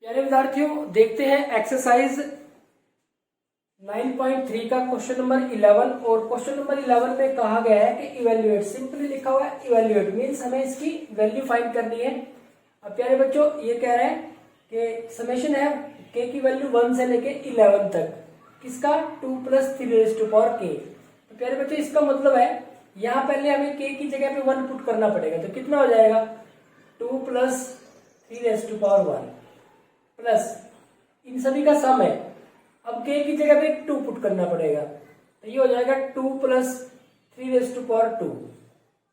प्यारे विद्यार्थियों, देखते हैं एक्सरसाइज 9.3 का क्वेश्चन नंबर 11। और क्वेश्चन नंबर 11 में कहा गया है कि इवेल्युएट, सिंपली लिखा हुआ है इवेल्युएट मीन्स हमें इसकी वैल्यू फाइंड करनी है। अब प्यारे बच्चों, ये कह रहे हैं कि समेशन है के की वैल्यू 1 से लेके 11 तक, किसका 2 + 3 k। तो प्यारे बच्चों, इसका मतलब है यहाँ पहले हमें के की जगह पे 1 पुट करना पड़ेगा, तो कितना हो जाएगा 2 + 3 प्लस इन सभी का सम है। अब k की जगह पे 2 पुट करना पड़ेगा, तो ये हो जाएगा 2 + 3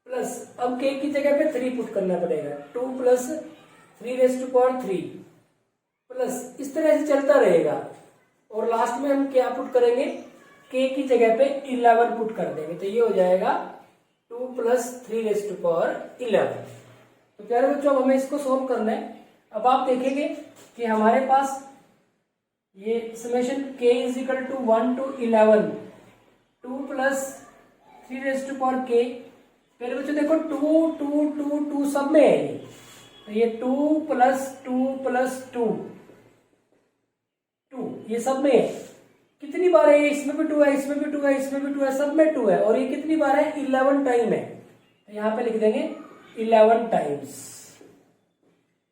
प्लस अब k की जगह पे 3 पुट करना पड़ेगा, 2 + 3 प्लस इस तरह से चलता रहेगा। और लास्ट में हम क्या पुट करेंगे, k की जगह पे 11 पुट कर देंगे, तो ये हो जाएगा 2 + 3 तो प्यारे बच्चों, अब हमें इसको सोल्व करना है। अब आप देखेंगे कि हमारे पास ये समेशन k = 1 to 11 2 + 3 पहले बच्चों देखो 2 2 2 2 सब में है ये, तो ये 2 + 2 + 2 2 ये सब में है। कितनी बार है ये, इसमें भी 2 है, इसमें भी 2 है, इसमें भी 2 है, सब में 2 है। और ये कितनी बार है, 11 टाइम है, तो यहाँ पे लिख देंगे 11 टाइम्स।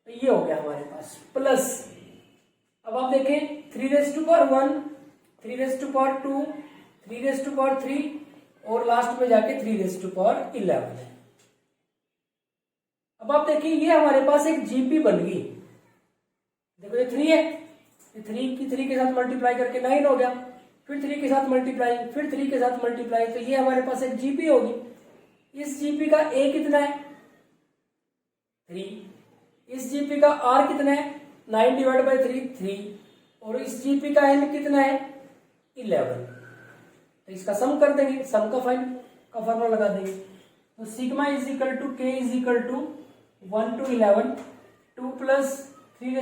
तो ये हो गया हमारे पास प्लस। अब आप देखें 3 ^ 1 3 ^ 2 3 और लास्ट में जाके 3 ^ 11 है। अब आप देखिए ये हमारे पास एक जीपी बन गई। देखो ये 3 है, ये 3 के साथ मल्टीप्लाई करके 9 हो गया, फिर 3 के साथ मल्टीप्लाई, फिर 3 के साथ मल्टीप्लाई, तो ये हमारे पास एक जीपी होगी। इस जीपी का ए कितना है 3, इस जीपी का आर कितना है 9/3 3, और इस जीपी का एन कितना है 11। तो इसका सम कर देंगे, सम का फॉर्मूला लगा देंगे। तो सिग्मा = k = 1 to 11 2 + 3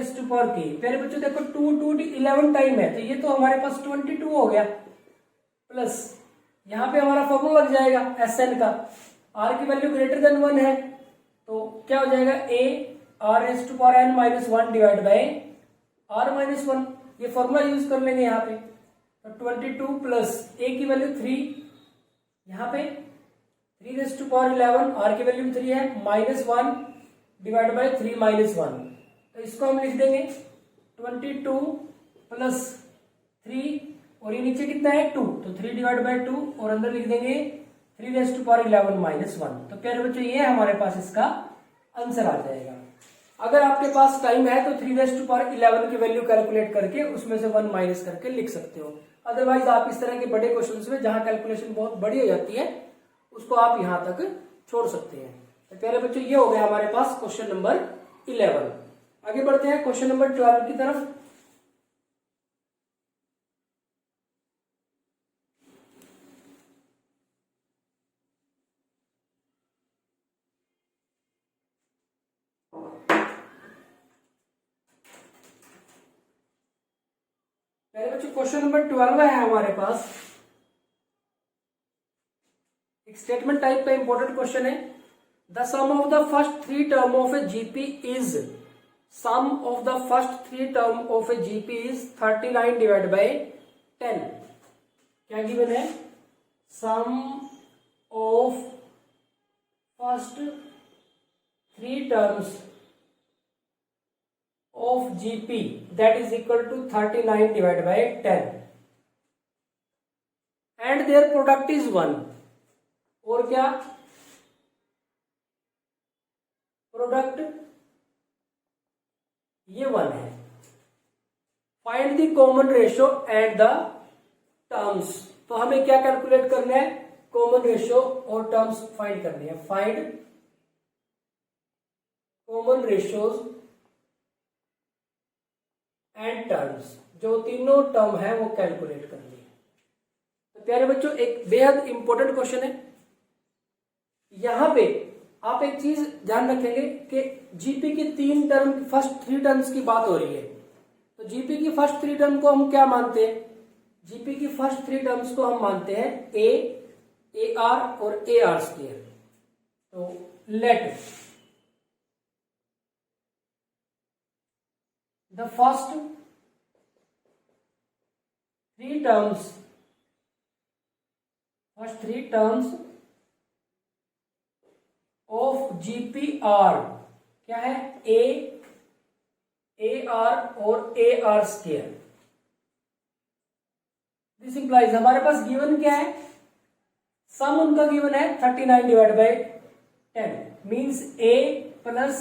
k। पहले बच्चों देखो 2 2 11 टाइम है, तो ये तो हमारे पास 22 हो गया, प्लस यहाँ पे हमारा फॉर्मूला लग जाएगा Sn का, r की वैल्यू > 1 है, तो क्या हो जाएगा a r⁻n - 1 / r-1। ये फॉर्मूला यूज कर लेंगे यहाँ पे, तो 22 प्लस a की वैल्यू 3, यहाँ पे 3 ^ 11, r की वैल्यू 3 है, -1 / 3 - 1, तो इसको हम लिख देंगे 22 + 3 और ये नीचे कितना है 2, तो 3/2 और अंदर लिख देंगे 3 ^ 11 - 1। तो प्यारे बच्चों, ये हमारे पास इसका आंसर आ जाएगा। अगर आपके पास टाइम है तो 3 ^ 11 की वैल्यू कैलकुलेट करके उसमें से 1 माइनस करके लिख सकते हो। अदरवाइज आप इस तरह के बड़े क्वेश्चंस में जहां कैलकुलेशन बहुत बड़ी हो जाती है उसको आप यहां तक छोड़ सकते हैं। तो प्यारे बच्चों, ये हो गया हमारे पास क्वेश्चन नंबर 11। आगे बढ़ते हैं क्वेश्चन नंबर 12 की तरफ। पहले बच्चों क्वेश्चन नंबर 12 है हमारे पास, एक स्टेटमेंट टाइप का इंपॉर्टेंट क्वेश्चन है। The sum of the first 3 term of a GP is, sum of the first 3 term of a GP is 39/10। क्या गिवन है, sum of first 3 terms of GP that is equal to 39/10 and their product is 1। और क्या, product ये 1 है। Find the common ratio and the terms, तो हमें क्या calculate करना है, कॉमन रेशियो और टर्म्स फाइंड करनी है। Find common ratios and terms, जो तीनों टर्म है वो कैलकुलेट करनी है। तो प्यारे बच्चों, एक बेहद इंपॉर्टेंट क्वेश्चन है। यहां पे आप एक चीज ध्यान रखेंगे कि जीपी की 3 टर्म, फर्स्ट 3 टर्म्स की बात हो रही है, तो जीपी की फर्स्ट 3 टर्म को हम क्या मानते हैं, जीपी की फर्स्ट 3 टर्म्स को हम मानते हैं ए आर और AR²। तो let the first three terms of GPR क्या है, AR और AR स्क्वायर। दिस इंप्लाइज हमारे पास गिवन क्या है, सम उनका गिवन है 39 divide by 10 means A plus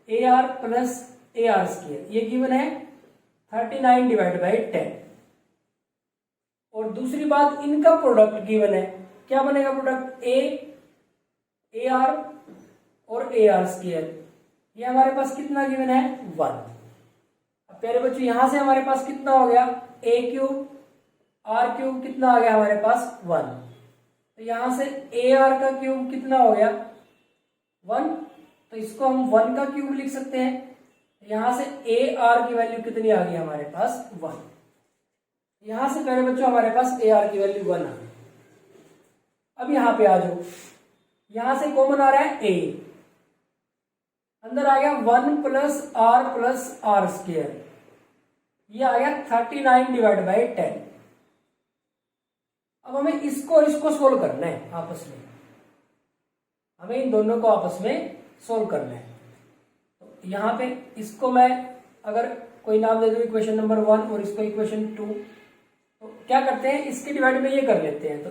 AR plus AR square, ये गिवन है 39 डिवाइड बाई 10। और दूसरी बात, इनका प्रोडक्ट गिवन है, क्या बनेगा प्रोडक्ट, AR और AR स्क्वायर, ये हमारे पास कितना गिवन है 1। अब प्यारे बच्चों यहां से हमारे पास कितना हो गया, A क्यूब R क्यूब कितना आ गया हमारे पास 1, तो यहां से AR का क्यूब कितना हो गया 1, तो इसको हम 1 का क्यूब लिख सकते हैं। यहां से AR की वैल्यू कितनी आ गई हमारे पास 1, यहां से पहले बच्चों हमारे पास AR की वैल्यू 1 आ गई। अब यहां पे आ जाओ, यहां से कॉमन आ रहा है A, अंदर आ गया 1 प्लस R स्क्वायर, ये आ गया 39 डिवाइड बाई 10। अब हमें इसको और इसको सोल्व करना है आपस में, हमें इन दोनों को आपस में सोल्व करना है। तो यहां पे इसको मैं अगर कोई नाम दे दूं इक्वेशन नंबर 1 और इसको इक्वेशन 2, तो क्या करते हैं, इसके डिवाइड में ये कर लेते हैं, तो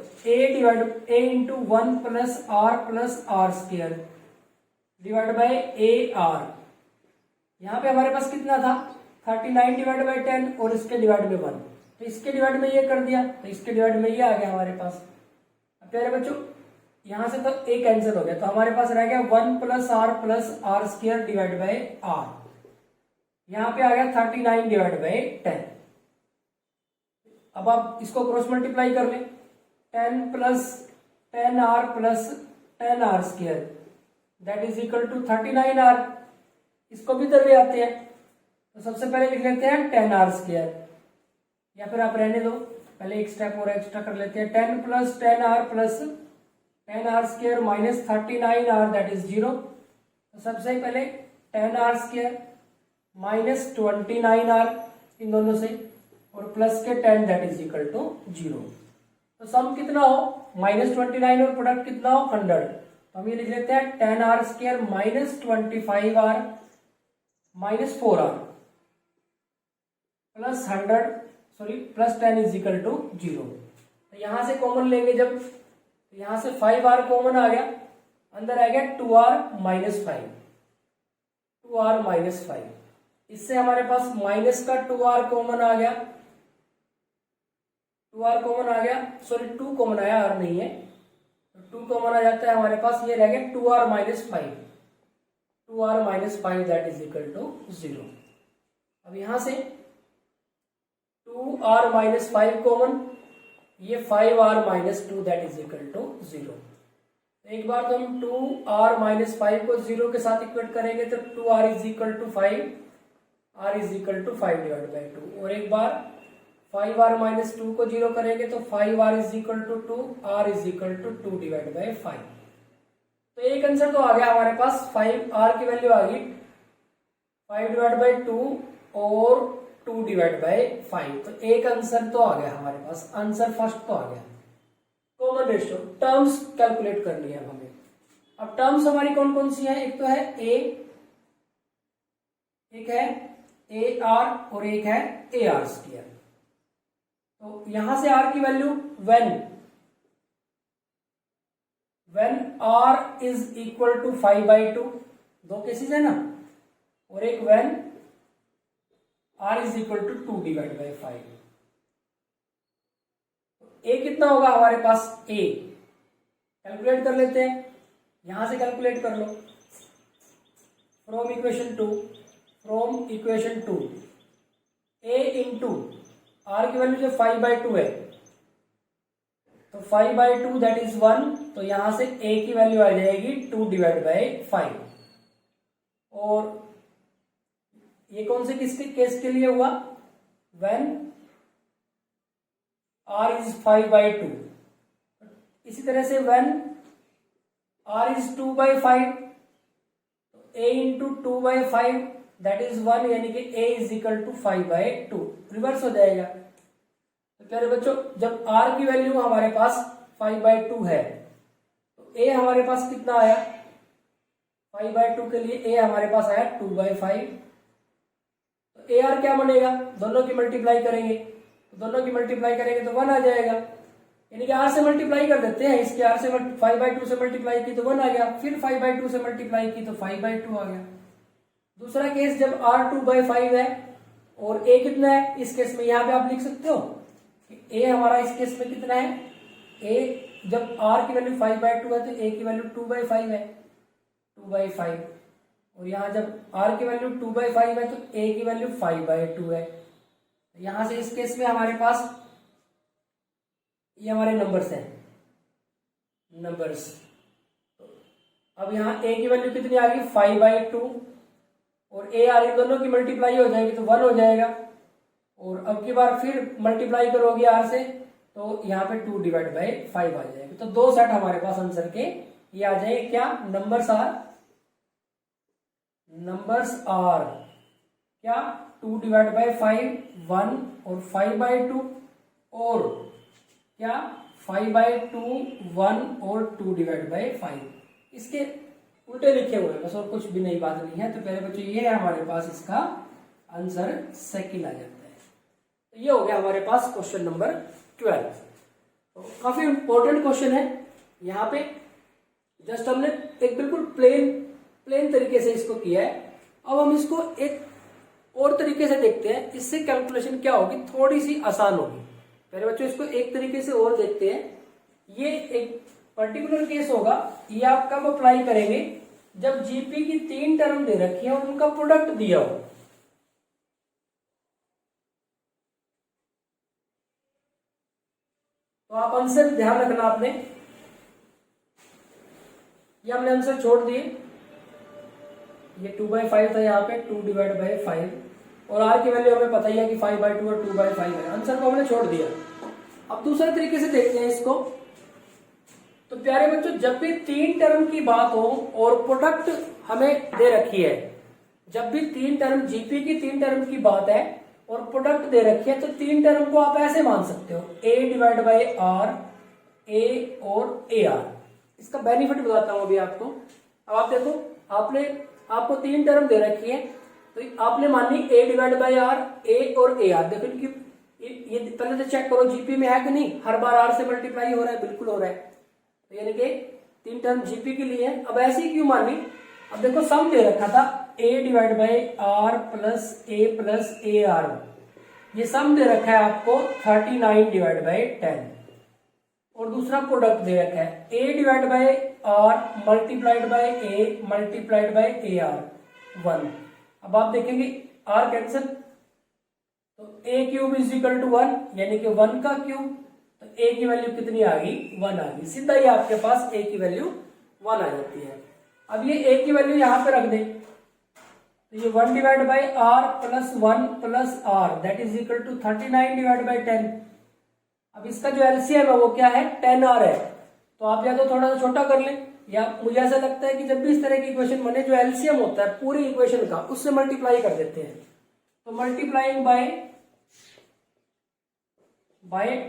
A into 1 plus R square divide by AR, यहां पे हमारे पास कितना था 39 डिवाइड बाई 10 और इसके डिवाइड में 1, तो इसके डिवाइड में ये कर दिया, तो इसके डिवाइड में ये आ गया हमारे पास। अब प्यारे बच्चों यहां से तो एक कैंसिल हो गया, तो हमारे पास रह गया 1 plus R square divide by R, यहां पे आ गया 39 डिवाइड बाई 10। अब आप इसको क्रॉस मल्टीप्लाई कर ले, 10 plus 10R square that is equal to 39R, इसको भी इधर ले आते हैं, तो सबसे पहले लिख लेते हैं 10R स्क्वायर, या फिर आप रहने दो, पहले एक स्टेप और एक्स्ट्रा कर लेते हैं, 10 plus 10R square minus 39R that is 0, तो सबसे पहले 10R स्क्वायर माइनस 29R इन दोनों से और प्लस के 10 दैट इज इक्वल टू 0, तो सम कितना हो -29 और प्रोडक्ट कितना हो 100, तो हम ये लिख लेते हैं 10R square minus 25R minus 4R plus 10 is equal to 0। तो यहां से कॉमन लेंगे जब, तो यहां से 5R कॉमन आ गया, अंदर आ गया 2R माइनस 5, इससे हमारे पास माइनस का 2R कॉमन आ गया, 2 कॉमन आया, R नहीं है, तो 2 कॉमन आ जाता है हमारे पास, ये रह गया 2R minus 5 that is equal to 0। अब यहां से 2R माइनस 5 कॉमन, ये 5R minus 2 that is equal to 0। एक बार तो हम 2R माइनस 5 को 0 के साथ इक्वेट करेंगे तो 2R is equal to 5, R is equal to 5 divide by 2, और एक बार 5R माइनस 2 को 0 करेंगे तो 5R is equal to 2, R is equal to 2 divide by 5। तो एक आंसर तो आ गया हमारे पास, 5R की वैल्यू आ गई 5 डिवाइड बाई 2 और 2 डिवाइड बाई 5, तो एक आंसर तो आ गया हमारे पास, आंसर फर्स्ट तो आ गया। कॉमन रेशियो टर्म्स कैलकुलेट करनी है हमें। अब टर्म्स हमारी कौन कौन सी है, एक तो है A, एक है AR और एक है AR स्क्वायर। तो यहां से R की value when R is equal to 5/2, दो केसेस है ना, और एक when R is equal to 2 divide by 5। A कितना होगा हमारे पास, A कैलकुलेट कर लेते हैं, यहां से कैलकुलेट कर लो, from equation 2 A into R की वैल्यू जो 5/2 है, तो 5/2 दैट इज 1, तो यहां से A की वैल्यू आ जाएगी 2 डिवाइड बाई 5। और ये कौन से किसके केस के लिए हुआ, व्हेन R इज 5/2। इसी तरह से when R is 2/5, A into 2/5 that is 1, यानी कि a is equal to 5/2, reverse हो जाएगा। तो प्यारे बच्चों जब r की वैल्यू हमारे पास 5/2 है तो a हमारे पास कितना आया, 5/2 के लिए a हमारे पास आया 2/5। तो AR क्या बनेगा, दोनों की मल्टीप्लाई करेंगे तो दोनों की मल्टीप्लाई करेंगे तो 1 आ जाएगा, यानी कि r से मल्टीप्लाई कर देते हैं, इसके r से 5/2 से मल्टीप्लाई की तो 1 आ गया, फिर 5/2 से मल्टीप्लाई की तो 5/2 आ गया। दूसरा केस जब r 2/5 है और a कितना है, इस केस में यहाँ पे आप लिख सकते हो कि a हमारा इस केस में कितना है, a जब r की वैल्यू 5/2 है तो a की वैल्यू 2/5 है, 2/5, और यहाँ जब r की वैल्यू 2/5 है तो a की वैल्यू 5/2 है। तो यहाँ से इस केस में हमारे पास ये हमारे नंबर्स हैं, नंबर्स। अब यहाँ a की वैल्यू कितनी आ गई, 5/2, और a r इन दोनों की मल्टीप्लाई हो जाएगी तो 1 हो जाएगा, और अब की बार फिर मल्टीप्लाई करोगे r से तो यहाँ पे 2/5 आ जाएगा। तो दो सेट हमारे पास आंसर के ये आ जाएंगे, क्या, नंबर्स आर क्या 2/5, 1 और 5/2, और क्या 5/2, 1 और 2/5, इसके उल्टे लिखे हुए हैं बस, और कुछ भी नहीं, बात नहीं है। तो पहले बच्चों ये है हमारे पास इसका आंसर सेकंड आ जाता है। तो ये हो गया हमारे पास क्वेश्चन नंबर 12। तो काफी इंपॉर्टेंट क्वेश्चन है, यहाँ पे जस्ट हमने एक बिल्कुल प्लेन तरीके से इसको किया है। अब हम इसको एक और तरीके से देखते हैं, इससे कैलकुलेशन क्या होगी, थोड़ी सी आसान होगी। पहले बच्चों इसको एक तरीके से और देखते हैं। ये एक पर्टिकुलर केस होगा, ये आप कब अप्लाई करेंगे, जब जीपी की 3 टर्म दे रखी है और उनका प्रोडक्ट दिया हो। तो आप आंसर ध्यान रखना आपने, ये हमने आंसर छोड़ दिए, ये 2/5 था यहाँ पे 2/5, और r की वैल्यू हमें पता ही है कि 5/2 और 2/5 है, आंसर को हमने छोड़ दिया। अब दूसरे तरीके से देखते हैं इसको। तो प्यारे बच्चों जब भी 3 टर्म की बात हो और प्रोडक्ट हमें दे रखी है, जब भी 3 टर्म जीपी की 3 टर्म की बात है और प्रोडक्ट दे रखी है, तो 3 टर्म को आप ऐसे मान सकते हो, a/r, a और ar। इसका बेनिफिट बताता हूं अभी आपको। अब आप देखो, आपको 3 टर्म दे रखी है तो आपने मान ली a/r, a और ar। देखो इनकी ये पहले तो चेक करो जीपी में है कि नहीं, हर बार r से मल्टीप्लाई हो रहा है, बिल्कुल हो रहा है। तो यानी कि 3 टर्म जीपी के लिए है। अब ऐसे ही क्यों मानी, अब देखो सम दे रखा था a/r plus a plus ar, ये सम दे रखा है आपको 39/10, और दूसरा प्रोडक्ट दे रखा है a/r multiplied by a multiplied by ar 1। अब आप देखेंगे r कैंसिल, तो a cube is equal to 1, यानी कि 1 का क्यूब, तो a की वैल्यू कितनी आ गई, 1 आ गई। सीधा ही आपके पास a की वैल्यू 1 आ जाती है। अब ये a की वैल्यू यहां पे रख दे, तो ये 1/r plus 1 plus r that is equal to 39/10। अब इसका जो एलसीएम है वो क्या है, 10r है। तो आप या तो थोड़ा सा छोटा कर लें, या मुझे ऐसा लगता है कि जब भी इस तरह की इक्वेशन बने, जो एलसीएम होता है पूरी इक्वेशन का, उससे मल्टीप्लाई कर देते हैं। तो मल्टीप्लाइंग बाय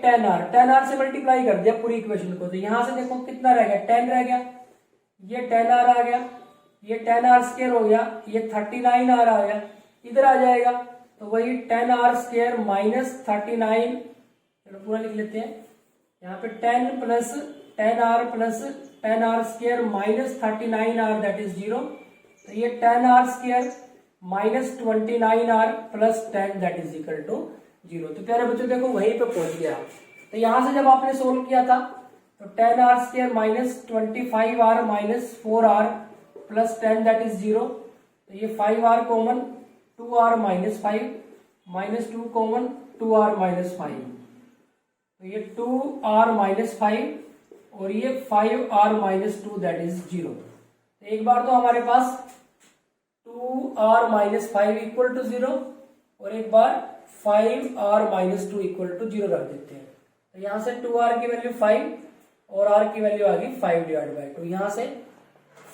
10r से मल्टीप्लाई कर दिया पूरी इक्वेशन को, तो यहां से देखो कितना रह गया, 10 रह गया, ये 10r आ गया, ये 10r स्क्वायर हो गया, ये 39r आ गया, इधर आ जाएगा तो वही 10r स्क्वायर माइनस 39, चलो पूरा लिख लेते हैं, यहाँ पे 10 plus 10r plus 10r square minus 39r that is 0। तो ये 10r square minus 29r plus 10 that is equal to 0। तो प्यारे बच्चों देखो वहीं पे पहुंच गया। तो यहां से जब आपने सोल्व किया था तो 10r square minus 25r minus 4r plus 10 that is 0। तो ये 5r common, 2r minus 5 minus 2 common, 2r minus 5, तो ये 2r माइनस 5 और ये 5r माइनस 2 दैट इज 0। एक बार तो हमारे पास 2r माइनस 5 इक्वल टू 0 और एक बार 5r माइनस 2 इक्वल टू 0 रख देते हैं। तो यहां से 2r की वैल्यू 5 और r की वैल्यू आ गई 5/2। यहां से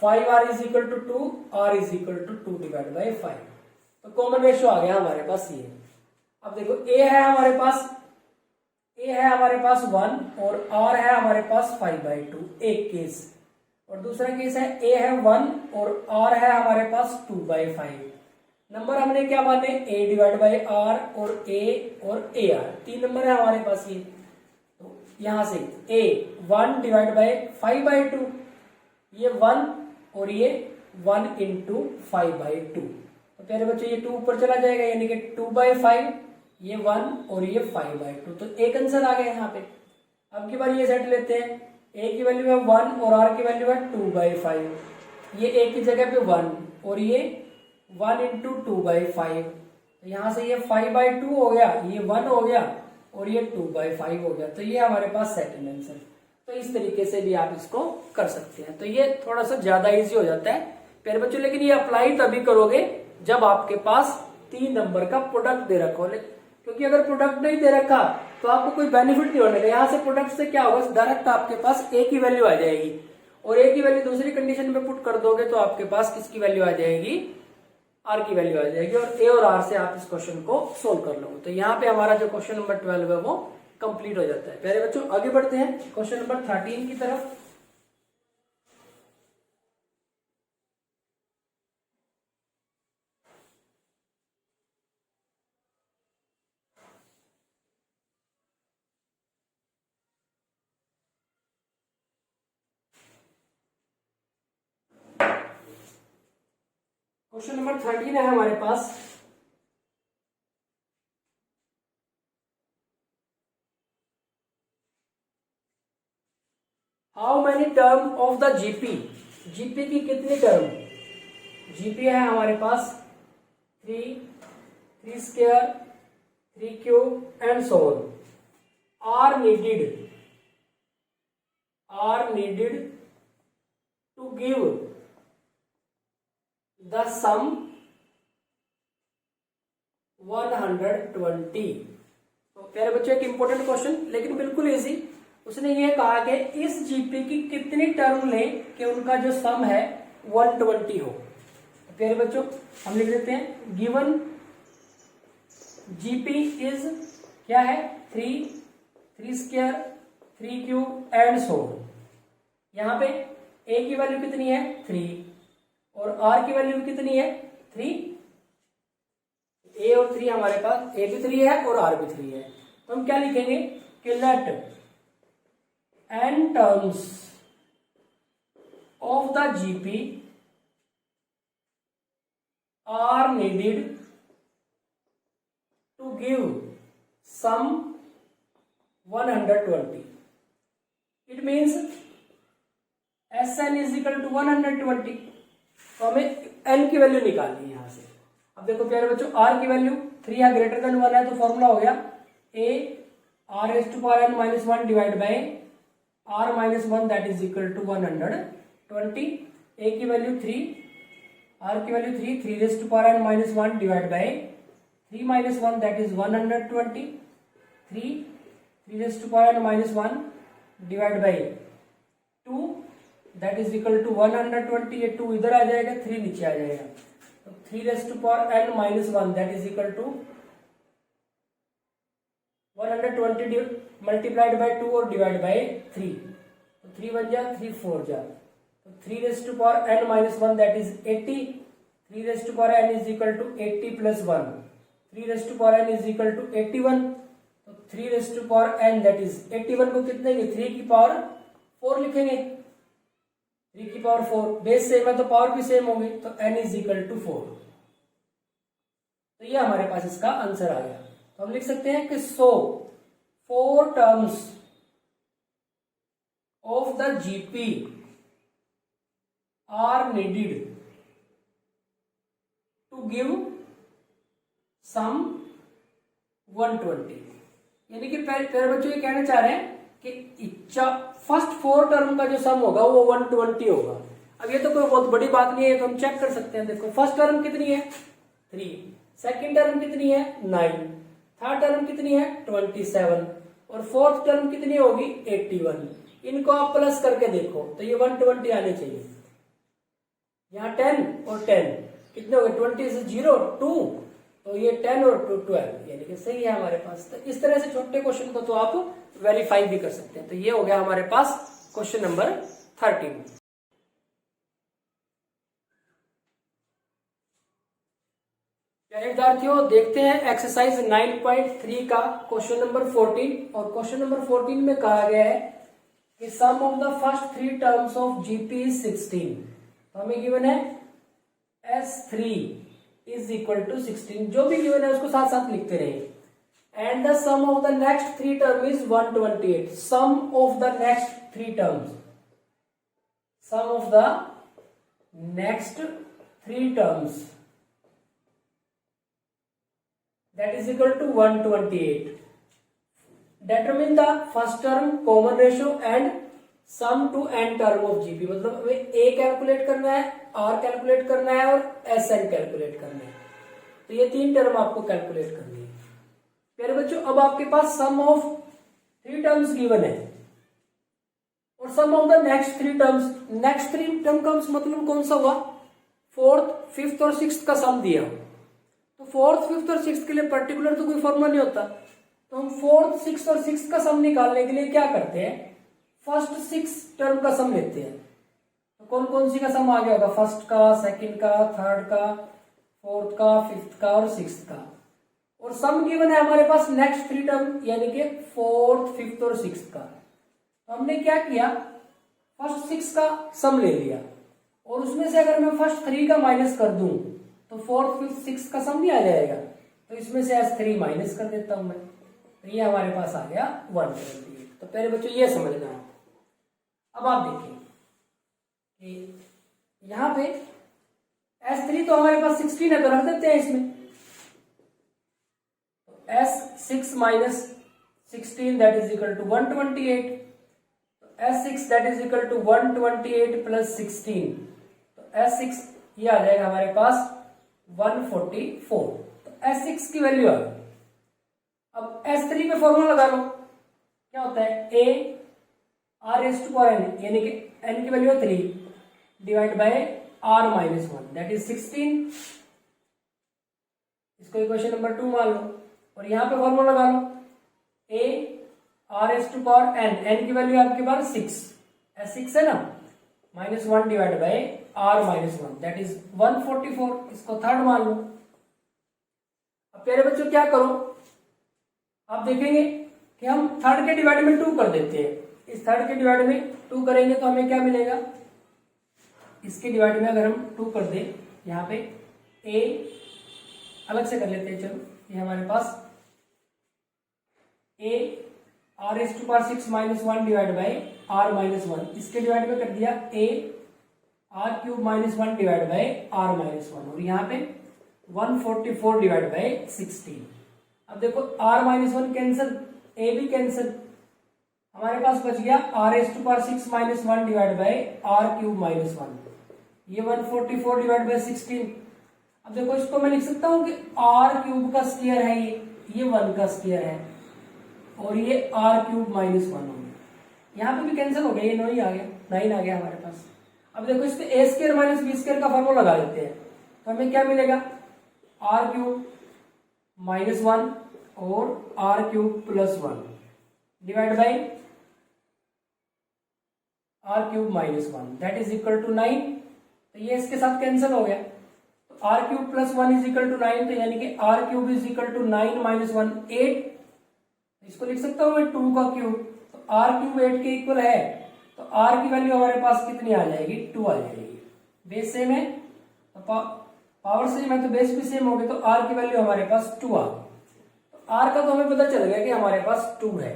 5r is equal to 2, r is equal to 2/5। तो कॉमन रेशियो आ गया हमारे पास ये। अब देखो ए है हमारे पास 1 और r है हमारे पास 5/2, एक केस। और दूसरा केस है a है 1 और r है हमारे पास 2/5। नंबर हमने क्या माने, a डिवाइड बाई r और a और ar, 3 नंबर है हमारे पास ये। तो यहां से a 1 डिवाइड बाई 5/2, ये 1 और ये 1 इंटू 5/2। तो प्यारे बच्चों ये 2 ऊपर चला जाएगा, यानी कि 2/5, ये 1 और ये 5/2। तो एक आंसर आ गया यहाँ पे। अब की बार ये सेट लेते हैं, a की वैल्यू है 1 और r की वैल्यू है 2/5। ये a की जगह पे 1 और ये 1 इंटू 2/5। तो यहाँ से ये 5/2 हो गया, ये 1 हो गया और ये 2/5 हो गया। तो ये हमारे पास सेकंड आंसर। तो इस तरीके से भी आप इसको कर सकते हैं। तो ये थोड़ा सा ज्यादा इजी हो जाता है प्यारे बच्चों, लेकिन ये अप्लाई तभी करोगे जब आपके पास 3 नंबर का प्रोडक्ट दे रखा हो। क्योंकि अगर प्रोडक्ट नहीं दे रखा तो आपको कोई बेनिफिट नहीं होने का। यहाँ से प्रोडक्ट से क्या होगा, डायरेक्ट आपके पास ए की वैल्यू आ जाएगी और ए की वैल्यू दूसरी कंडीशन में पुट कर दोगे तो आपके पास किसकी वैल्यू आ जाएगी, आर की वैल्यू आ जाएगी। और ए और आर से आप इस क्वेश्चन को सोल्व कर लोगे। तो यहाँ पे हमारा जो क्वेश्चन नंबर 12 है वो कंप्लीट हो जाता है। प्यारे बच्चों आगे बढ़ते हैं क्वेश्चन नंबर 13 की तरफ। क्वेश्चन नंबर 13 है हमारे पास। How many term of the GP, GP की कितनी टर्म, जीपी है हमारे पास 3, 3 square, 3 cube and so on, are needed to give the sum 120। तो प्यारे बच्चों एक इंपॉर्टेंट क्वेश्चन, लेकिन बिल्कुल इजी। उसने ये कहा कि इस जीपी की कितनी टर्म लें कि उनका जो सम है 120 हो। तो प्यारे बच्चों हम लिख देते हैं, गिवन जीपी इज क्या है 3, 3 स्क्वायर, 3 क्यूब एंड सो। यहां पे ए की वैल्यू कितनी है 3 और आर की वैल्यू कितनी है 3। ए और 3 हमारे पास, ए भी 3 है और आर भी 3 है। तो हम क्या लिखेंगे कि late n terms of the GP are needed to give sum 120. It means Sn is equal to 120। तो हमें n की वैल्यू निकालनी है यहां से। अब देखो प्यारे बच्चों r की वैल्यू 3 है ग्रेटर देन 1 है, तो फॉर्मूला हो गया a r⁻n - 1 divide by r - 1 that is equal to 120। a की वैल्यू 3, r की value 3, 3⁻n - 1 divide by 3 - 1 that is 120, 3⁻n - 1 divide by 2 that is equal to 120। ये 2 इधर आ जाएगा, 3 नीचे आ जाएगा। तो 3⁻n - 1 that is equal to 120 multiplied by 2 और divide by 3। तो 3 बन जा, 3 4 जा, तो 3⁻n - 1 that is 80। 3⁻n is equal to 80 plus 1, 3⁻n is equal to 81। तो 3⁻n दैट इज 81 को कितने के 3 की पावर 4 लिखेंगे, 3 की पावर 4। बेस सेम है तो पावर भी सेम होगी, तो n इज इक्वल टू 4। तो ये हमारे पास इसका आंसर आ गया। तो हम लिख सकते हैं कि 4 terms of the GP are needed to give sum 120। यानी कि प्यारे बच्चों ये कहना चाह रहे हैं कि फर्स्ट 4 टर्म का जो सम होगा वो 120 होगा। अब ये तो कोई बहुत बड़ी बात नहीं है, तो हम चेक कर सकते हैं। देखो फर्स्ट टर्म कितनी है 3, सेकंड टर्म कितनी है 9, थर्ड टर्म कितनी है 27 और फोर्थ टर्म कितनी होगी 81। इनको आप प्लस करके देखो तो ये 120 आने चाहिए। यहाँ 10 और 10 कितने हो गए 20 से 0 2, तो ये 10 और 2 12, यानी कि सही है हमारे पास। तो इस तरह से छोटे क्वेश्चन को तो आप वेरीफाई भी कर सकते हैं। तो ये हो गया हमारे पास क्वेश्चन नंबर 13। प्यारे विद्यार्थियों, देखते हैं एक्सरसाइज 9.3 का क्वेश्चन नंबर 14। और क्वेश्चन नंबर 14 में कहा गया है कि sum of the first 3 terms of GP is 16। तो हमें गिवन है S3 इज इक्वल टू 16। जो भी गिवन है उसको साथ साथ लिखते रहिए। And the sum of the next 3 term is 128। Sum of the next 3 terms, sum of the next 3 terms that is equal to 128. Determine the first term, common ratio and sum to n term of GP। मतलब हमें A calculate करना है, R calculate करना है और SN calculate करना है। तो ये 3 टर्म आपको कैलकुलेट करनी है। प्यारे बच्चों, अब आपके पास सम ऑफ 3 टर्म्स गिवन है और sum of the next 3 terms. Next 3 term का मतलब कौन सा हुआ? 4th, 5th और 6th का सम दिया। तो 4th, 5th और 6th के लिए पर्टिकुलर तो कोई फॉर्मूला नहीं होता। तो हम 4th, 6th और 6th का सम निकालने के लिए क्या करते हैं? फर्स्ट 6 टर्म का सम लेते हैं। तो कौन कौन सी का सम आ गया होगा? फर्स्ट का, सेकंड का, थर्ड का, फोर्थ का, 5th का और 6th का। और सम गिवन है हमारे पास नेक्स्ट 3 टर्म, यानी कि 4th, 5th और 6th का। तो हमने क्या किया? फर्स्ट 6 का सम ले लिया और उसमें से अगर मैं फर्स्ट 3 का माइनस कर दूं तो 4th, 5th, 6th का सम नहीं आ जाएगा। तो इसमें से S3 माइनस कर देता हूं मैं। तो ये हमारे पास आ गया 128। तो पहले बच्चों ये समझना है। अब आप देखिए कि यहां पे S3 तो हमारे पास 16 है, तो रख देते हैं इसमें। तो S6 minus 16 that is equal to 128। तो S6 that is equal to 128 plus 16। तो S6 ये आ जाएगा हमारे पास 144। तो S6 की वैल्यू आ गई। अब S3 में फॉर्मूला लगा लो। क्या होता है? A R⁴n, यानी कि n की वैल्यू है 3 divide by R minus 1 that is 16। इसको इक्वेशन नंबर 2 मान लो और यहां पे फॉर्मूला लगा लो। A R⁴n, n की वैल्यू आपके पास 6, S6 है ना, minus 1 divide by R minus 1 that is 144। इसको थर्ड मान लो। अब प्यारे बच्चों क्या करो? आप देखेंगे कि हम थर्ड के डिवाइड में 2 कर देते हैं। इस थर्ड के डिवाइड में 2 करेंगे तो हमें क्या मिलेगा? इसके डिवाइड में अगर हम 2 कर दें, यहाँ पे A अलग से कर लेते हैं। चलो, ये हमारे पास A R⁴6 minus 1 divide by R minus 1, इसके डिवाइड में कर दिया A R³ minus 1 divide by R minus 1 और यहाँ पे 144 डिवाइड बाई 16। अब देखो R माइनस 1 कैंसिल, A भी कैंसिल, हमारे पास बच गया R⁴6 minus 1 divide by R³ minus 1, ये 144 डिवाइड बाई 16। अब देखो इसको मैं लिख सकता हूं कि R³ का स्क्वायर है, ये 1 का स्क्वायर है और ये R³ माइनस 1 हो गया। यहाँ पे भी कैंसिल हो गया, ये 9 आ गया, 9 आ गया हमारे पास। अब देखो इस पे A² माइनस B² का फॉर्मूला लगा देते हैं तो हमें क्या मिलेगा? R³ माइनस 1 और R³ plus 1 divide by R³ minus 1 that is equal to 9। तो ये इसके साथ कैंसिल हो गया। तो R³ plus 1 is equal to 9, तो यानी कि R³ is equal to 9 minus 1 8। इसको लिख सकता हूं मैं 2 का क्यूब। तो R³ 8 के इक्वल है, तो R की वैल्यू हमारे पास कितनी आ जाएगी? 2 आ जाएगी। बेस सेम है तो पावर सेम है तो बेस भी सेम हो गए, तो R की वैल्यू हमारे पास 2 आ गई। तो R का तो हमें पता चल गया कि हमारे पास 2 है।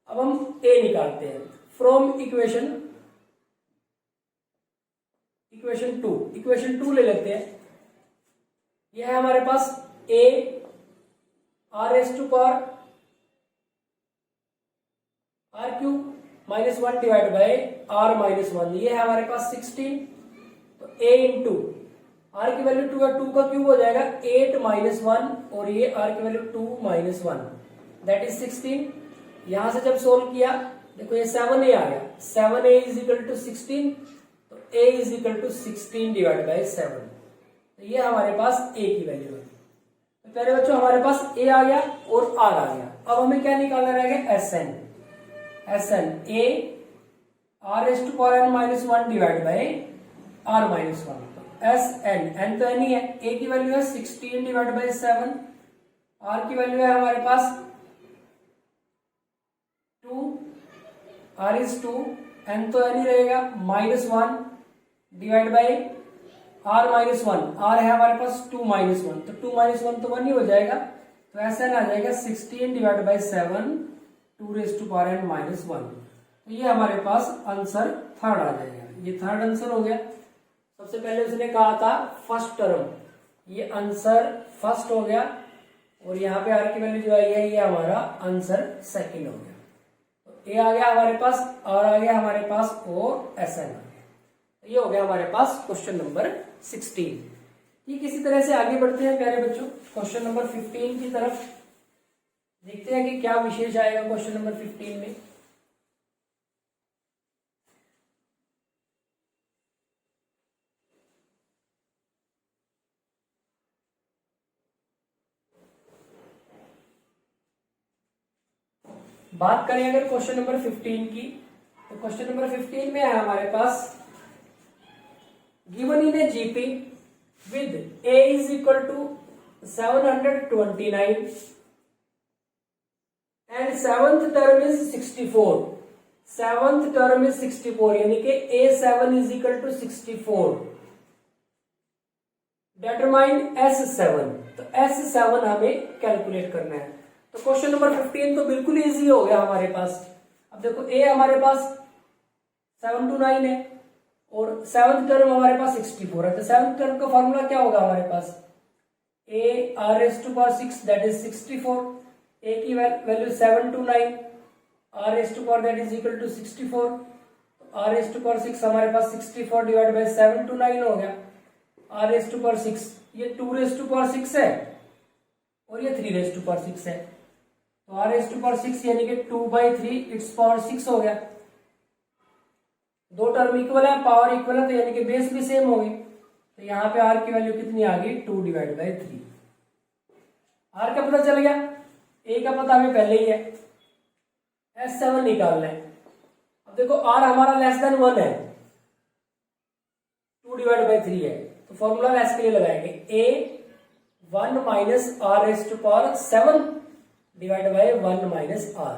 अब हम A निकालते हैं फ्रॉम इक्वेशन 2 ले लेते हैं। यह है हमारे पास A R³ minus 1 divide by R minus 1, ये है हमारे पास 16। तो A इंटू R की वैल्यू 2 है, 2 का क्यूब हो जाएगा 8 माइनस 1 और ये R की वैल्यू 2 माइनस 1 दैट इज 16। यहां से जब सोल्व किया देखो ये 7A आ गया, 7A इज इक्वल टू 16, तो A is equal to 16 divide by 7। तो ये हमारे पास ए की वैल्यू है। तो पहले बच्चों हमारे पास ए आ गया और आर आ गया। अब हमें क्या निकालना रहेगा, S N. S N A R S to power N minus one divide by R minus one. S N, N तो एन ही है, ए की वैल्यू है 16 डिवाइड बाई 7, आर की वैल्यू है हमारे पास 2, आर इज 2, एन तो एन ही रहेगा minus one divide by R minus one. R है हमारे पास 2 माइनस वन, तो 2 माइनस वन तो 1 ही हो जाएगा। तो एस एन आ जाएगा 16 divide by 7 2 raise to power N minus one. तो ये हमारे पास आंसर थर्ड आ जाएगा। ये थर्ड आंसर हो गया। सबसे पहले उसने कहा था फर्स्ट टर्म, ये आंसर फर्स्ट हो गया। और यहाँ पे आर की वैल्यू जो आई है ये हमारा आंसर सेकंड हो गया। तो ए आ गया हमारे पास, आर आ गया हमारे पास और एस एन आ गया। तो ये हो गया हमारे पास क्वेश्चन नंबर 16। ठीक, इसी तरह से आगे बढ़ते हैं प्यारे बच्चों क्वेश्चन नंबर 15 की तरफ। देखते हैं कि क्या विशेष आएगा क्वेश्चन नंबर 15 में। बात करें अगर क्वेश्चन नंबर 15 की, तो क्वेश्चन नंबर 15 में है हमारे पास given in a GP with a is equal to 729 and seventh term is 64। Seventh term is 64, यानी कि a7 is equal to 64। Determine s7, तो s7 हमें कैलकुलेट करना है। तो क्वेश्चन नंबर 15 तो बिल्कुल इजी हो गया हमारे पास। अब देखो a हमारे पास 729 है और सेवंथ टर्म हमारे पास 64 है। तो सेवंथ टर्म का फॉर्मूला क्या होगा हमारे पास, a r raise to power 6 that is 64। a की value 729, r raise to power that is equal to 64। r raise to power 6 हमारे पास 64 डिवाइड बाय 729 हो गया। r रेज़ टू पावर 6, ये 2 रेज़ टू पावर 6 है और ये 3 रेज़ टू पावर 6 है। तो r रेज़ टू पावर 6 यानी कि 2/3 इट्स पावर 6 हो गया। दो टर्म इक्वल है, पावर इक्वल है, तो यानी कि बेस भी सेम होगी। तो यहाँ पे r की वैल्यू कितनी आ गई, 2 डिवाइड बाई 3। r का पता चल गया, a का पता हमें पहले ही है, s7 निकालना है। अब देखो r हमारा लेस देन 1 है, 2 डिवाइड बाई 3 है, तो फॉर्मूला लेस के लिए लगाएंगे a 1 minus r raise to power 7 divide by 1 minus r।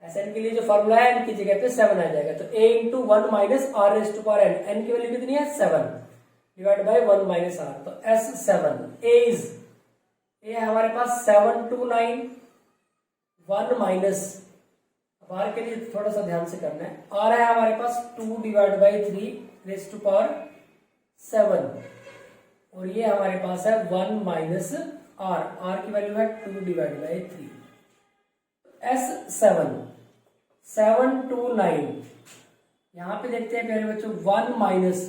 N के लिए जो फॉर्मूला है n की जगह पे 7 आ जाएगा। तो a into 1 minus r raise to power n, n की वैल्यू कितनी है 7 डिवाइड बाई 1 माइनस r। तो s7 a इज, a हमारे पास 729 1 माइनस, अब r के लिए थोड़ा सा ध्यान से करना है, r है हमारे पास 2 divide by 3 raise to power 7 और ये हमारे पास है 1 माइनस r, r की वैल्यू है 2 डिवाइड बाई 3। S7 729, यहां पे देखते हैं पहले बच्चों 1 माइनस,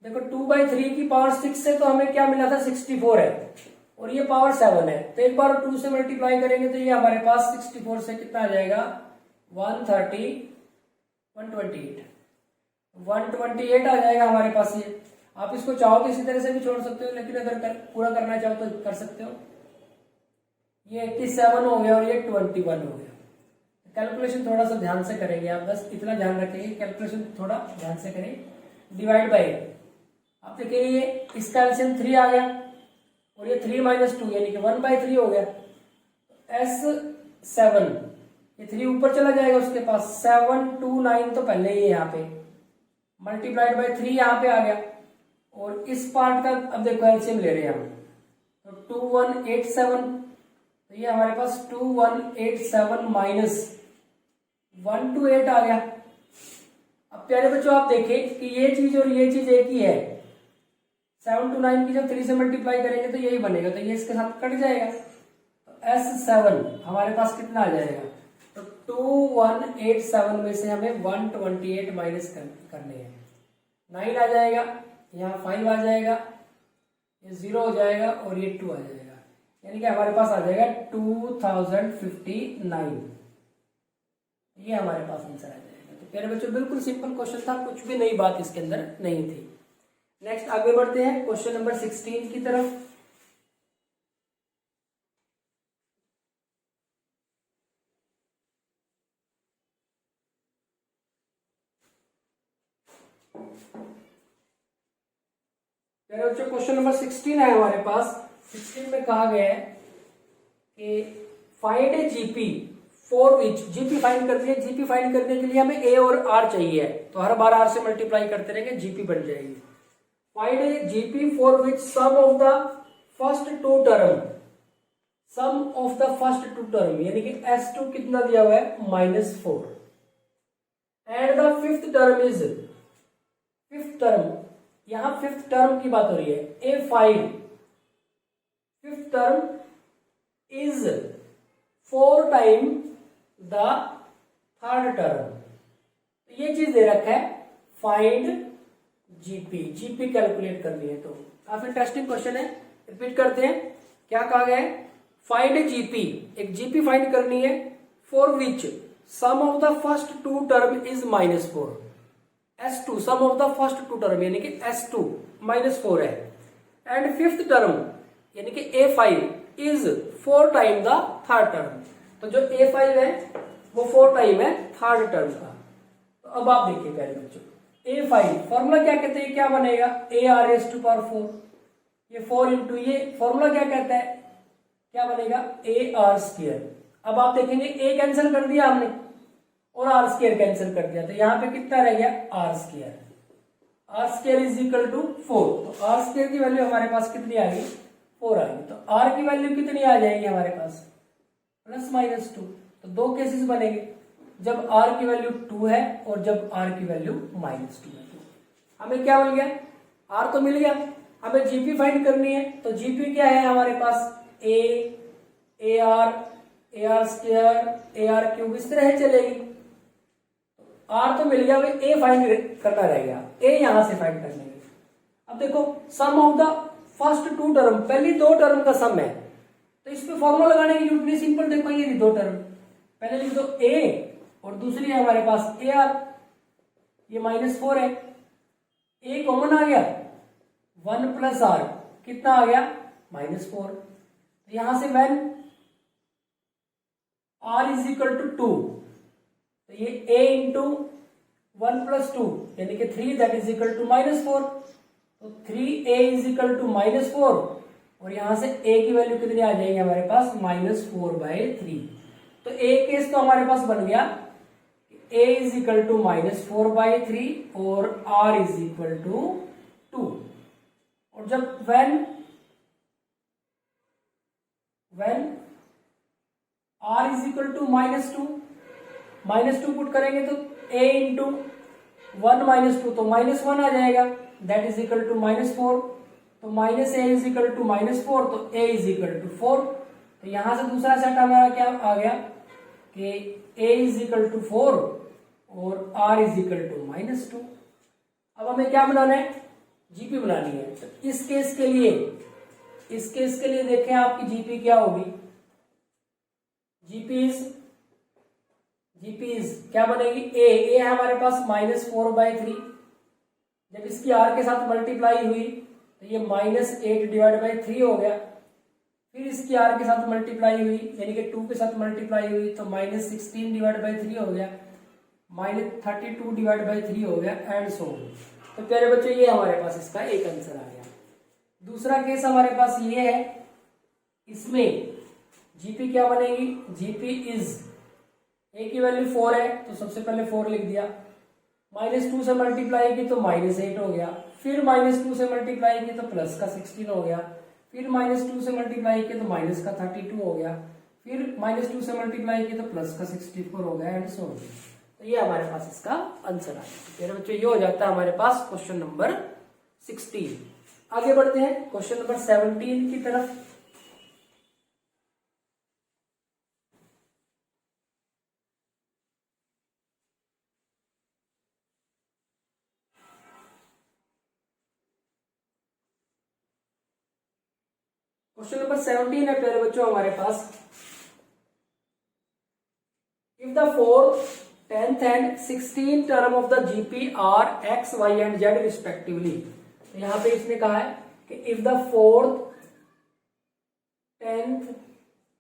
देखो 2/3 की पावर 6 से तो हमें क्या मिला था 64 है और ये पावर 7 है, तो एक बार 2 से मल्टीप्लाई करेंगे तो ये हमारे पास 64 से कितना आ जाएगा 128 128 आ जाएगा हमारे पास। ये आप इसको चाहो तो इसी तरह से भी छोड़ सकते हो, लेकिन अगर पूरा करना चाहो तो कर सकते हो। ये 87 हो गया और ये 21 हो गया। कैलकुलेशन थोड़ा सा ध्यान से करेंगे आप, बस इतना ध्यान रखेंगे, कैलकुलेशन थोड़ा ध्यान से करें। डिवाइड बाई, आप देखिए ये इसका एलसीएम 3 आ गया और ये 3 माइनस 2 यानी कि 1/3 हो गया। S7, ये 3 ऊपर चला जाएगा उसके पास, 729 तो पहले ही है यहाँ पे, मल्टीप्लाइड बाई 3 यहाँ पे आ गया और इस पार्ट का अब देखो एलसीएम ले रहे हैं हम, तो 2187, तो ये हमारे पास 2187 माइनस 128 आ गया। अब प्यारे बच्चों आप देखें कि ये चीज और ये चीज एक ही है, 729 की जब 3 से मल्टीप्लाई करेंगे तो यही बनेगा, तो ये इसके साथ कट जाएगा। तो S7 हमारे पास कितना आ जाएगा, तो 2187 में से हमें 128 माइनस करने हैं, 9 आ जाएगा, यहाँ 5 आ जाएगा, ये 0 हो जाएगा और ये 2 आ जाएगा, यानी कि हमारे पास आ जाएगा 2059। ये हमारे पास आंसर आ जाएगा। तो प्यारे बच्चों बिल्कुल सिंपल क्वेश्चन था, कुछ भी नई बात इसके अंदर नहीं थी। नेक्स्ट आगे बढ़ते हैं क्वेश्चन नंबर 16 की तरफ। बच्चों क्वेश्चन नंबर 16 है हमारे पास। 16 में कहा गया है कि find a GP for which, GP find करनी है। जीपी फाइंड करने के लिए हमें ए और आर चाहिए, तो हर बार आर से मल्टीप्लाई करते रहेंगे, जीपी बन जाएगी। Find a GP for which sum of the first two term, sum of the first two term यानी कि S2 कितना दिया हुआ है -4 and the fifth term is, fifth term, यहां फिफ्थ टर्म की बात हो रही है, A5 fifth term is 4 time the third term. ये चीज दे रखा है फाइंड जीपी, जीपी कैलकुलेट करनी है। तो काफी इंटरेस्टिंग क्वेश्चन है, रिपीट करते हैं। क्या कहा गया है, फाइंड जीपी, एक जीपी फाइंड करनी है for which sum of the first two term is -4, S2 sum of the first two term यानी कि S2 -4 है, एंड फिफ्थ टर्म यानी कि A5 is 4 time the third term. तो जो A5 है वो 4 टाइम है थर्ड टर्म का। तो अब आप देखिए पहले बच्चों, A5 फॉर्मूला क्या कहते हैं, क्या बनेगा AR⁴, ये 4 इंटू ये फॉर्मूला क्या कहता है, क्या बनेगा AR²। अब आप देखेंगे A कैंसिल कर दिया हमने और R² कैंसिल कर दिया, तो यहां पे कितना रह गया R², R² is equal to 4। तो R² की वैल्यू हमारे पास कितनी आ गई 4 आ गई। तो R की वैल्यू कितनी आ जाएगी हमारे पास +-2। तो दो केसेस बनेंगे, जब R की वैल्यू 2 है और जब R की वैल्यू -2 है। तो हमें क्या मिल गया, R तो मिल गया, हमें जीपी फाइंड करनी है। तो जीपी क्या है हमारे पास A, AR, AR², AR³ इस तरह चलेगी। R तो मिल गया, A फाइंड करना रह गया, A यहां से फाइंड करने के। अब देखो sum of the first two term, पहली दो टर्म का सम है, तो इस पे फॉर्मूला लगाने की जरूरत नहीं, सिंपल देखो ये दो टर्म, पहले लिख दो A और दूसरी है हमारे पास AR, ये -4 है, A कॉमन आ गया, 1 + R कितना आ गया -4। तो यहां से when R is equal to 2, तो ये A इंटू 1 + 2 यानी कि 3 दैट इज इक्वल टू -4। तो 3A इज इक्वल टू -4 और यहां से A की वैल्यू कितनी आ जाएगी हमारे पास -4/3। तो A केस तो हमारे पास बन गया A इज इक्वल टू -4/3 और R इज इक्वल टू 2। और जब when R is equal to -2 put करेंगे तो A इंटू 1 - 2 तो -1 आ जाएगा, दैट इज इक्वल टू -4। तो -A इज इक्वल टू -4, तो A इज इक्वल टू 4। तो यहां से दूसरा सेट हमारा क्या आ गया कि A इज इक्वल टू 4 और R इज इक्वल टू -2। अब हमें क्या बनाना है, जीपी बनानी है। तो इस केस के लिए देखें आपकी जीपी क्या होगी, जीपी इज क्या बनेगी, A है हमारे पास -4/3, जब इसकी R के साथ मल्टीप्लाई हुई तो ये -8/3 हो गया, फिर इसकी R के साथ मल्टीप्लाई हुई यानी कि 2 के साथ मल्टीप्लाई हुई तो -16/3 हो गया, -32/3 हो गया, एंड सो ऑन। तो प्यारे बच्चों ये हमारे पास इसका एक आंसर आ गया। दूसरा केस हमारे पास ये है, इसमें जीपी क्या बनेगी, जीपी इज A की वैल्यू 4 है तो सबसे पहले 4 लिख दिया, -2 से मल्टीप्लाई की तो -8 हो गया, फिर -2 से मल्टीप्लाई की तो +16 हो गया, फिर -2 से मल्टीप्लाई की तो -32 हो गया, फिर -2 से मल्टीप्लाई की तो +64 हो गया, एंड सो ऑन। तो ये हमारे पास इसका आंसर आ गया। मेरे बच्चों ये हो जाता है हमारे पास क्वेश्चन नंबर 16। आगे बढ़ते हैं क्वेश्चन नंबर 17 की तरफ। क्वेश्चन नंबर 17 है प्यारे बच्चों हमारे पास, if the 4th, 10th and 16th term of the GP are x, y and z respectively, यहाँ पे इसने कहा है कि if the 4th 10th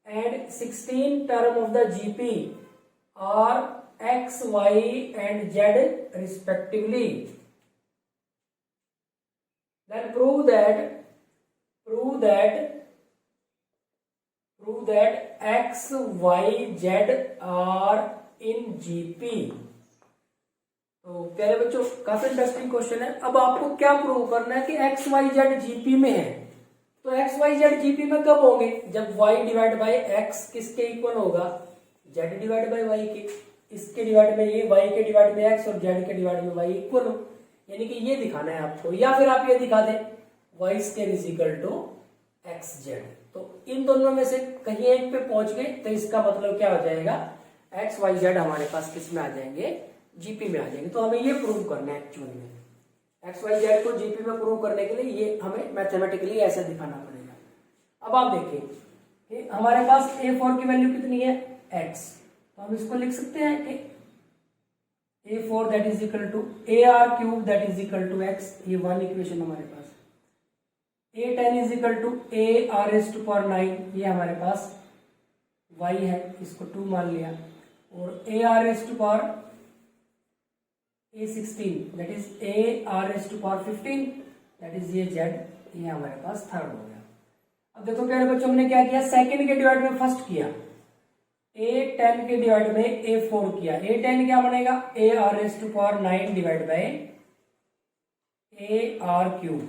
and 16th term of the GP are x, y and z respectively, then prove that x, y, z are in GP। तो प्यारे बच्चों काफी इंटरेस्टिंग क्वेश्चन है। अब आपको क्या प्रूव करना है कि x, y, z जीपी में है। तो x, y, z जीपी में कब होंगे? जब y डिवाइड बाई x किसके इक्वल होगा? z डिवाइड बाई y के। इसके डिवाइड में ये, y के डिवाइड में x और z के डिवाइड में y इक्वल हो। यानी कि ये दिखाना है आपको, या फिर आप ये दिखा दें y square is equal to xz। तो इन दोनों में से कहीं एक पे पहुंच गए तो इसका मतलब क्या हो जाएगा? x, y, z हमारे पास किस में आ जाएंगे? जीपी में आ जाएंगे। तो हमें ये प्रूव करना है एक्चुअली में। एक्स वाई जेड को जीपी में प्रूव करने के लिए ये हमें मैथमेटिकली ऐसे दिखाना पड़ेगा। अब आप देखिए हमारे पास a4 की वैल्यू कितनी है? x। तो हम इसको लिख सकते हैं कि a4 that is equal to ar cube that is equal to x। ये वन इक्वेशन हमारे पास। a10 is equal to a r to power 9, ये हमारे पास y है, इसको 2 मान लिया। और a r to power a16 that is a r to power 15 that is ये z, ये हमारे पास थर्ड हो गया। अब देखो प्यारे बच्चों हमने क्या किया? सेकंड के डिवाइड में फर्स्ट किया, a10 के डिवाइड में a4 किया। a10 क्या बनेगा? a r to power 9 divide by a r cube.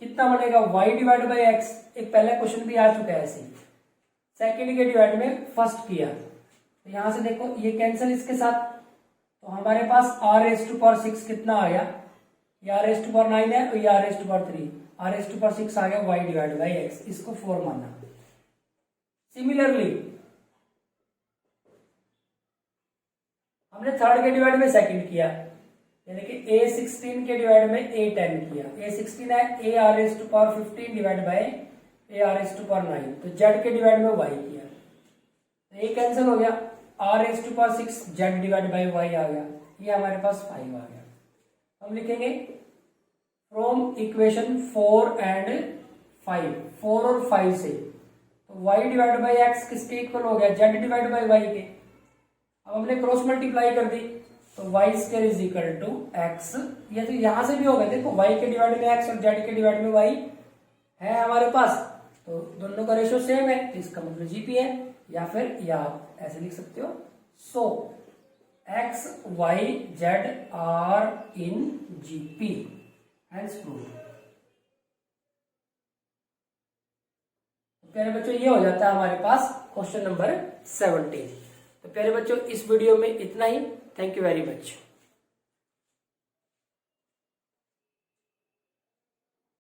कितना बनेगा? y divide by x। एक पहला क्वेश्चन भी आ चुका है ऐसे। सेकंड के डिवाइड में फर्स्ट किया, तो यहां से देखो ये कैंसिल इसके साथ, तो हमारे पास r टू पावर 6 कितना आ गया? ये r टू पावर 9 है और ये r to power 3, r to power 6 आ गया y डिवाइड बाई x। इसको 4 मानना। सिमिलरली हमने थर्ड के डिवाइड में सेकंड किया, यानी कि a16 के डिवाइड में a10 किया। a16 है a r to power 15 divide by a r to power 9, तो z के डिवाइड में y किया, तो ये कैंसिल हो गया। r to power 6 z divide by y आ गया, ये हमारे पास 5 आ गया। हम लिखेंगे फ्रॉम इक्वेशन 4 एंड 5, 4 और 5 से, तो y डिवाइड बाई x किसके इक्वल हो गया? z डिवाइड बाई y के। अब हमने क्रॉस मल्टीप्लाई कर दी, तो y square is equal to x। ये तो यहां से भी होगा, देखो y के डिवाइड में x और z के डिवाइड में y है हमारे पास, तो दोनों का रेशियो सेम है, तो इसका मतलब जीपी है। या फिर या आप ऐसे लिख सकते हो, so x, y, z are in GP, hence prove. प्यारे बच्चों ये हो जाता है हमारे पास क्वेश्चन नंबर 17। तो प्यारे बच्चों इस वीडियो में इतना ही। Thank you very much.